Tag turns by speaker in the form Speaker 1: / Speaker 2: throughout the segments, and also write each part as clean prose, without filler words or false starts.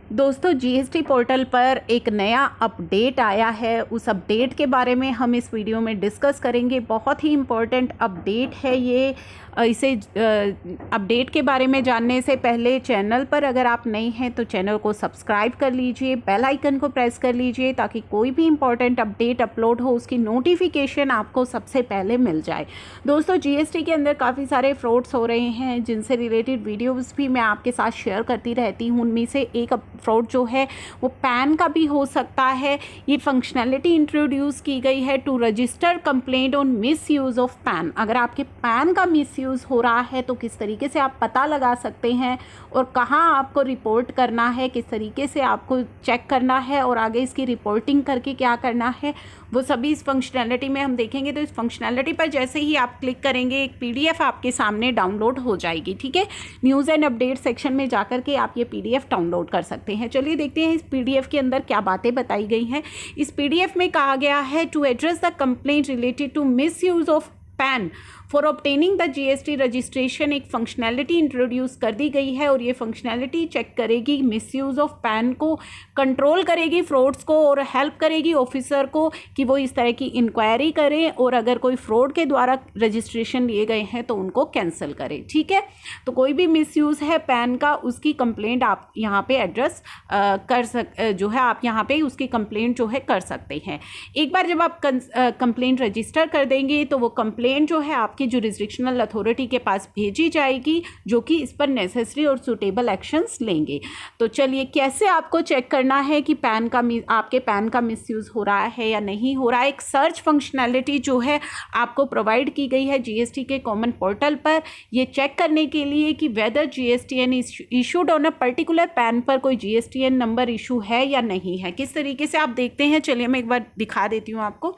Speaker 1: दोस्तों GST portal पर एक नया अपडेट आया है। उस अपडेट के बारे में हम इस वीडियो में डिस्कस करेंगे। बहुत ही इम्पोर्टेंट अपडेट है ये। इसे अपडेट के बारे में जानने से पहले चैनल पर अगर आप नए हैं तो चैनल को सब्सक्राइब कर लीजिए, बेल आइकन को प्रेस कर लीजिए ताकि कोई भी इम्पोर्टेंट अपडेट अपलोड हो उसकी नोटिफिकेशन आपको सबसे पहले मिल जाए। दोस्तों जीएसटी के अंदर काफ़ी सारे फ्रॉड्स हो रहे हैं जिनसे रिलेटेड वीडियोज़ भी मैं आपके साथ शेयर करती रहती हूँ। उनमें से एक फ्रॉड जो है वो पैन का भी हो सकता है। ये फंक्शनैलिटी इंट्रोड्यूस की गई है to register complaint on misuse of PAN. अगर आपके पैन का मिस यूज़ हो रहा है तो किस तरीके से आप पता लगा सकते हैं और कहाँ आपको रिपोर्ट करना है, किस तरीके से आपको चेक करना है और आगे इसकी रिपोर्टिंग करके क्या करना है, वो सभी इस फंक्शनैलिटी में हम देखेंगे। तो इस फंक्शनैलिटी पर जैसे ही आप क्लिक करेंगे एक पीडीएफ आपके सामने डाउनलोड हो जाएगी। ठीक है, न्यूज़ एंड अपडेट सेक्शन में जाकर के आप ये पीडीएफ डाउनलोड कर सकते हैं। चलिए देखते हैं इस पीडीएफ के अंदर क्या बातें बताई गई हैं। इस पीडीएफ में कहा गया है to address the complaint related to misuse of PAN for obtaining the GST registration एक फंक्शनैलिटी इंट्रोड्यूस कर दी गई है और ये फंक्शनैलिटी चेक करेगी मिसयूज़ ऑफ पैन को, कंट्रोल करेगी फ्रॉड्स को और हेल्प करेगी ऑफिसर को कि वो इस तरह की इंक्वायरी करें और अगर कोई फ्रॉड के द्वारा रजिस्ट्रेशन लिए गए हैं तो उनको कैंसिल करें। ठीक है, तो कोई भी मिसयूज़ है पैन का उसकी कंप्लेंट आप यहाँ पे एड्रेस आप यहाँ पे उसकी कंप्लेंट जो है कर सकते हैं। एक बार जब आप कंप्लेंट रजिस्टर कर देंगे तो वो कंप्लेंट जो है आपकी जुरिस्डिक्शनल अथॉरिटी के पास भेजी जाएगी जो कि इस पर नेसेसरी और सूटेबल एक्शंस लेंगे। तो चलिए कैसे आपको चेक करना है कि आपके पैन का मिसयूज़ हो रहा है या नहीं हो रहा है। एक सर्च फंक्शनैलिटी जो है आपको प्रोवाइड की गई है जीएसटी के कॉमन पोर्टल पर, ये चेक करने के लिए कि whether GSTN issued on a particular PAN पर कोई जीएसटीएन नंबर इशू है या नहीं है। किस तरीके से आप देखते हैं, चलिए मैं एक बार दिखा देती हूँ आपको।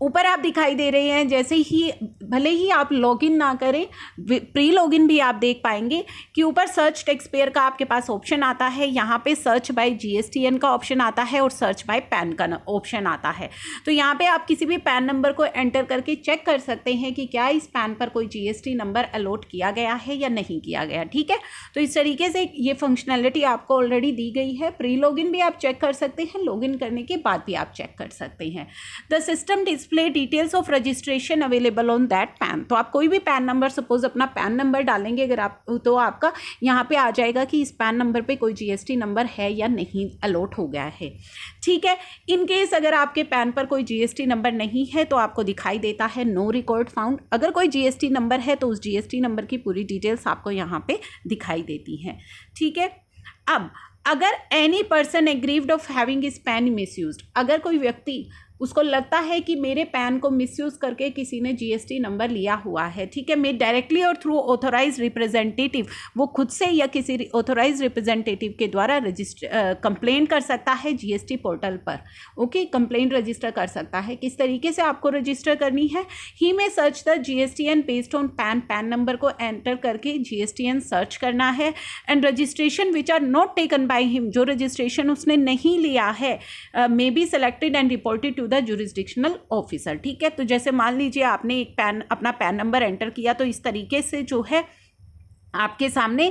Speaker 1: ऊपर आप दिखाई दे रहे हैं, जैसे ही भले ही आप लॉगिन ना करें, प्री लॉगिन भी आप देख पाएंगे कि ऊपर सर्च टैक्स पेयर का आपके पास ऑप्शन आता है। यहाँ पे सर्च बाय जीएसटीएन का ऑप्शन आता है और सर्च बाय पैन का ऑप्शन आता है। तो यहाँ पे आप किसी भी पैन नंबर को एंटर करके चेक कर सकते हैं कि क्या इस पैन पर कोई जीएसटी नंबर अलॉट किया गया है या नहीं किया गया। ठीक है, तो इस तरीके से ये फंक्शनैलिटी आपको ऑलरेडी दी गई है। प्री लॉगिन भी आप चेक कर सकते हैं, लॉगिन करने के बाद भी आप चेक कर सकते हैं। The system display details of registration available on that pan. तो आप कोई भी पैन नंबर, सपोज अपना पैन नंबर डालेंगे अगर आप, तो आपका यहाँ पे आ जाएगा कि इस पैन नंबर पे कोई जीएसटी नंबर है या नहीं अलॉट हो गया है। ठीक है, इन केस अगर आपके पैन पर कोई जीएसटी नंबर नहीं है तो आपको दिखाई देता है नो रिकॉर्ड फाउंड। अगर कोई जीएसटी नंबर है तो उस जीएसटी नंबर की पूरी डिटेल्स आपको यहाँ पे दिखाई देती हैं। ठीक है, अब अगर any person aggrieved of having is pan misused, अगर कोई व्यक्ति उसको लगता है कि मेरे पैन को मिसयूज़ करके किसी ने जीएसटी नंबर लिया हुआ है, ठीक है, मैं डायरेक्टली और थ्रू ऑथोराइज रिप्रेजेंटेटिव, वो खुद से या किसी ऑथोराइज रिप्रेजेंटेटिव के द्वारा कंप्लेंट कर सकता है जीएसटी पोर्टल पर। ओके, कंप्लेंट रजिस्टर कर सकता है। किस तरीके से आपको रजिस्टर करनी है, ही में search the GSTN based on PAN number को एंटर करके जीएसटीएन सर्च करना है and registration which are not taken by him, जो रजिस्ट्रेशन उसने नहीं लिया है, may be selected and reported to the jurisdictional officer. ठीक है, तो जैसे मान लीजिए आपने अपना पैन नंबर एंटर किया तो इस तरीके से जो है आपके सामने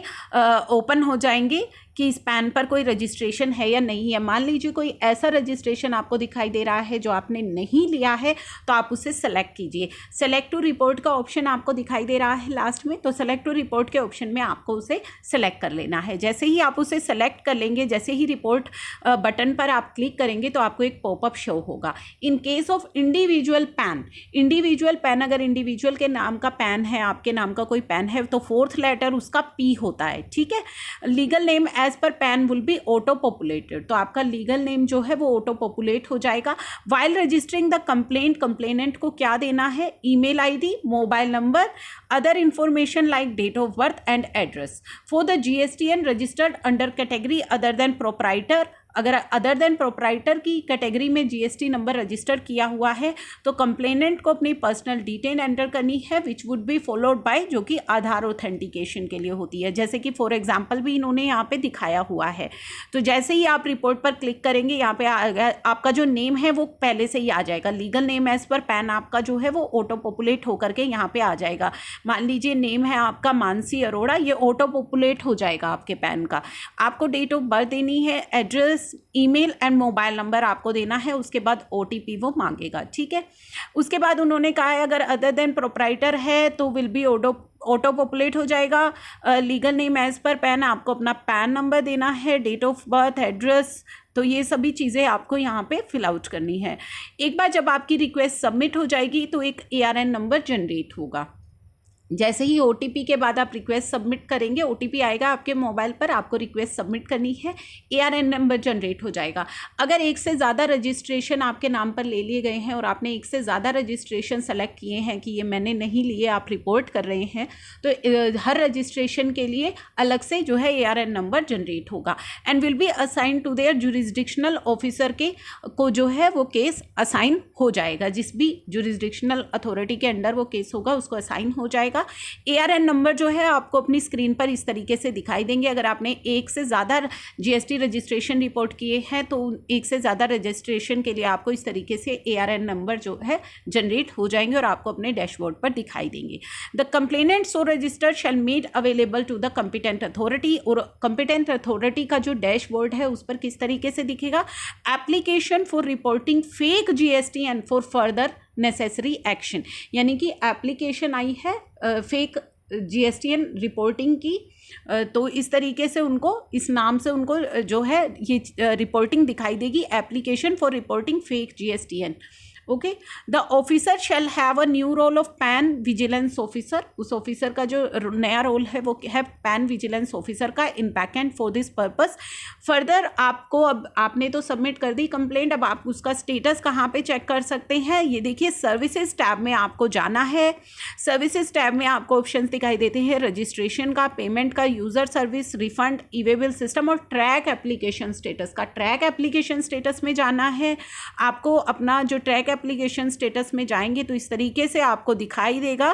Speaker 1: ओपन हो जाएंगे कि इस पैन पर कोई रजिस्ट्रेशन है या नहीं है। मान लीजिए कोई ऐसा रजिस्ट्रेशन आपको दिखाई दे रहा है जो आपने नहीं लिया है तो आप उसे सेलेक्ट कीजिए। सेलेक्ट टू रिपोर्ट का ऑप्शन आपको दिखाई दे रहा है लास्ट में, तो सेलेक्ट टू रिपोर्ट के ऑप्शन में आपको उसे सेलेक्ट कर लेना है। जैसे ही आप उसे सेलेक्ट कर लेंगे, जैसे ही रिपोर्ट बटन पर आप क्लिक करेंगे तो आपको एक पॉपअप शो होगा। In case of individual pan, अगर इंडिविजुअल के नाम का पैन है, आपके नाम का कोई पैन है तो फोर्थ लेटर उसका पी होता है। ठीक है, legal name as per PAN will be auto populated, तो आपका लीगल नेम जो है वो ऑटो पॉपुलेट हो जाएगा। वाइल रजिस्टरिंग द कंप्लेनेंट को क्या देना है, email ID, mobile number, other information like date of birth and address. For the GSTN registered under category other than proprietor, अगर अदर देन प्रोप्राइटर की कैटेगरी में GST number register किया हुआ है तो कंप्लेनेंट को अपनी पर्सनल डिटेल एंटर करनी है, which would be followed by, जो कि आधार ऑथेंटिकेशन के लिए होती है, जैसे कि फॉर एग्जांपल भी इन्होंने यहाँ पे दिखाया हुआ है। तो जैसे ही आप रिपोर्ट पर क्लिक करेंगे यहाँ पे आपका जो नेम है वो पहले से ही आ जाएगा, legal name as per PAN आपका जो है वो ऑटो पॉपुलेट होकर के यहाँ पे आ जाएगा। मान लीजिए नेम है आपका मानसी अरोड़ा, ये ऑटो पॉपुलेट हो जाएगा आपके पैन का। आपको डेट ऑफ बर्थ देनी है, address, email and mobile number आपको देना है, उसके बाद ओटीपी वो मांगेगा, ठीक है। उसके बाद उन्होंने कहा है अगर अदर देन प्रोप्राइटर है तो विल बी ऑटो पॉपुलेट हो जाएगा। Legal name as per PAN, आपको अपना पैन नंबर देना है, डेट ऑफ बर्थ, एड्रेस, तो ये सभी चीज़ें आपको यहाँ पे फिल आउट करनी है। एक बार जब आपकी रिक्वेस्ट सबमिट हो जाएगी तो एक ARN नंबर जनरेट होगा। जैसे ही OTP के बाद आप रिक्वेस्ट सबमिट करेंगे, OTP आएगा आपके मोबाइल पर, आपको रिक्वेस्ट सबमिट करनी है, ARN नंबर जनरेट हो जाएगा। अगर एक से ज़्यादा रजिस्ट्रेशन आपके नाम पर ले लिए गए हैं और आपने एक से ज़्यादा रजिस्ट्रेशन सेलेक्ट किए हैं कि ये मैंने नहीं लिए, आप रिपोर्ट कर रहे हैं, तो हर रजिस्ट्रेशन के लिए अलग से जो है ARN नंबर जनरेट होगा and will be assign to their jurisdictional officer के को जो है वो केस असाइन हो जाएगा। जिस भी जुरिस्डिक्शनल अथॉरिटी के अंडर वो केस होगा उसको असाइन हो जाएगा। ARN नंबर जो है आपको अपनी स्क्रीन पर इस तरीके से दिखाई देंगे। अगर आपने एक से ज़्यादा GST रजिस्ट्रेशन रिपोर्ट किए हैं तो एक से ज़्यादा रजिस्ट्रेशन के लिए आपको इस तरीके से ARN नंबर जो है जनरेट हो जाएंगे और आपको अपने डैशबोर्ड पर दिखाई देंगे। The complainant so registered shall made available to the competent authority, और कॉम्पिटेंट अथॉरिटी का जो डैशबोर्ड है उस पर किस तरीके से दिखेगा, application for reporting fake GST and for further necessary action, यानी कि एप्लीकेशन आई है फेक GSTN रिपोर्टिंग की, तो इस तरीके से उनको इस नाम से उनको जो है ये रिपोर्टिंग दिखाई देगी, application for reporting fake GSTN। Okay, the officer shall have a new role of PAN vigilance officer, उस ऑफिसर का जो नया रोल है वो है पैन विजिलेंस ऑफिसर का in backend for this purpose. Further आपको, अब आपने तो सबमिट कर दी कंप्लेंट, अब आप उसका स्टेटस कहाँ पे चेक कर सकते हैं, ये देखिए सर्विसेज टैब में आपको जाना है। सर्विसेज टैब में आपको ऑप्शंस दिखाई देते हैं रजिस्ट्रेशन का, पेमेंट का, यूज़र सर्विस, रिफंड, ईवेबल सिस्टम और ट्रैक एप्लीकेशन स्टेटस का। ट्रैक एप्लीकेशन स्टेटस में जाना है आपको, अपना जो ट्रैक एप्लीकेशन स्टेटस में जाएंगे तो इस तरीके से आपको दिखाई देगा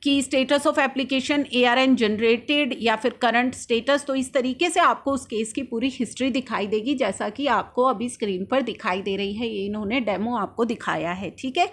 Speaker 1: कि status of application ARN generated या फिर करंट स्टेटस, तो इस तरीके से आपको उस केस की पूरी हिस्ट्री दिखाई देगी जैसा कि आपको अभी स्क्रीन पर दिखाई दे रही है। ये इन्होंने डेमो आपको दिखाया है, ठीक है।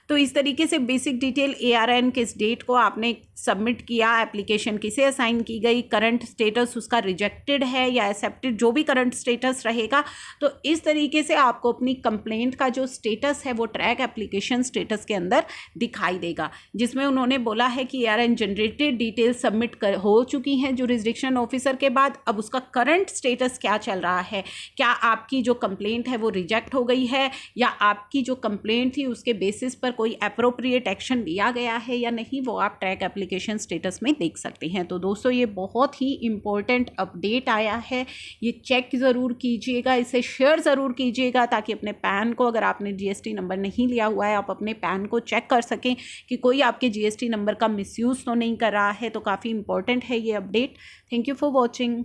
Speaker 1: तो इस तरीके से बेसिक डिटेल ARN किस डेट को आपने सबमिट किया, एप्लीकेशन किसे असाइन की गई, करंट स्टेटस उसका रिजेक्टेड है या एक्सेप्टेड, जो भी करंट स्टेटस रहेगा, तो इस तरीके से आपको अपनी कंप्लेंट का जो स्टेटस है वो ट्रैक एप्लीकेशन स्टेटस के अंदर दिखाई देगा, जिसमें उन्होंने बोला है कि ARN जनरेटेड डिटेल सबमिट हो चुकी हैं जुरिस्डिक्शन ऑफिसर के बाद, अब उसका करंट स्टेटस क्या चल रहा है, क्या आपकी जो कंप्लेंट है वो रिजेक्ट हो गई है या आपकी जो कंप्लेंट थी उसके बेसिस पर कोई अप्रोप्रिएट एक्शन लिया गया है या नहीं, वो आप ट्रैक एप्लीकेशन स्टेटस में देख सकते हैं। तो दोस्तों ये बहुत ही इम्पोर्टेंट अपडेट आया है, ये चेक ज़रूर कीजिएगा, इसे शेयर ज़रूर कीजिएगा ताकि अपने पैन को, अगर आपने GST नंबर नहीं लिया हुआ है, आप अपने पैन को चेक कर सकें कि कोई आपके GST नंबर का मिसयूज़ तो नहीं कर रहा है। तो काफ़ी इंपॉर्टेंट है ये update. Thank you for watching.